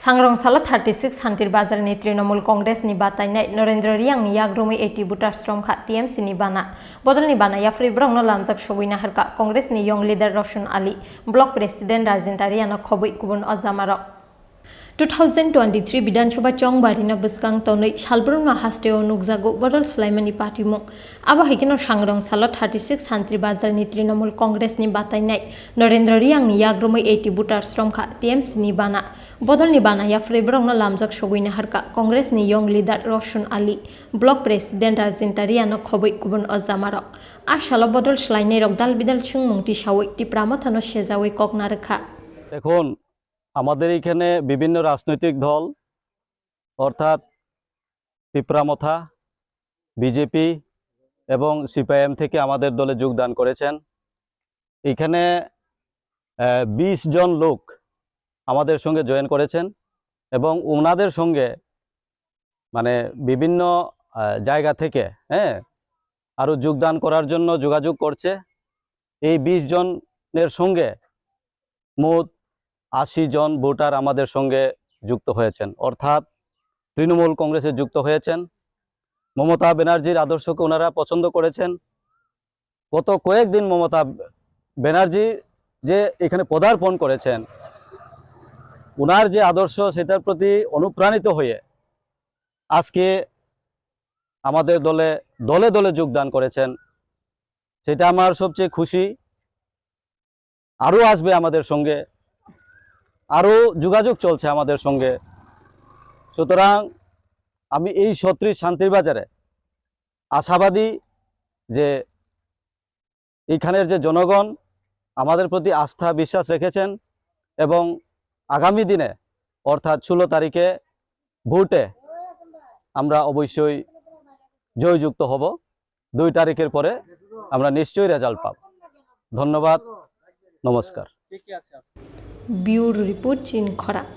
सांग्रंसाला 36Shantir Bazarni Trinamul Congress ni Batainai Narendra Reang ni Yakromwi 80 voters Romkha TMC ni Bana Bodol ni Bana Yakromwi no lamjak sobuina harka Congress ni young leader Roshan Ali block president Rajintari ano khobui kubun Ozamaro 2023 Bidanshoba Chongbarina Buskang Tonoi Shalbruna Hasteo Nugzago Bodol Slaimani Party Mung Aba Hikino Sangrong Salot 36Shantir Bazarni Trinamul Congress ni Batainai Narendra Reang ni Yakromwi 80 voters Romkha TMC ni Bana Bodol ni Bana Yakromwi no lamjak sobuina harka Congress ni young leader Roshan Ali block president Rajintari ano khobui kubun Ozamaro Ashalo Bodol Slainai rok dal bidal chungmungti shawoi Tipramo thano shejawoi kokna rekha এখন আমাদের এখানে বিভিন্ন রাজনৈতিক দল অর্থাৎ ত্রিপুরা মথা BJP এবং CPIM থেকে আমাদের দলে যোগদান করেছেন। এখানে 20 জন লোক আমাদের সঙ্গে জয়েন করেছেন এবং ওনাদের সঙ্গে মানে বিভিন্ন জায়গা থেকে আরো যোগদান করার জন্য যোগাযোগ করছে। এই 20 জনের সঙ্গে মোট 80 জন ভোটার আমাদের সঙ্গে যুক্ত হয়েছেন অর্থাৎ তৃণমূল কংগ্রেসে যুক্ত হয়েছেন। মমতা ব্যানার্জির আদর্শকে ওনারা পছন্দ করেছেন। গত কয়েকদিন মমতা ব্যানার্জি যে এখানে পদার্পণ করেছেন ওনার যে আদর্শ সেটার প্রতি অনুপ্রাণিত হয়ে আজকে আমাদের দলে দলে দলে যোগদান করেছেন। সেটা আমার সবচেয়ে খুশি। আরও আসবে আমাদের সঙ্গে, আরও যোগাযোগ চলছে আমাদের সঙ্গে। সুতরাং আমি এই 36 শান্তির বাজারে আশাবাদী যে এইখানের যে জনগণ আমাদের প্রতি আস্থা বিশ্বাস রেখেছেন এবং আগামী দিনে অর্থাৎ 16 তারিখে ভোটে আমরা অবশ্যই জয়যুক্ত হব। 2 তারিখের পরে আমরা নিশ্চয়ই রেজাল্ট পাব। ধন্যবাদ, নমস্কার। Bureau Report in Khorang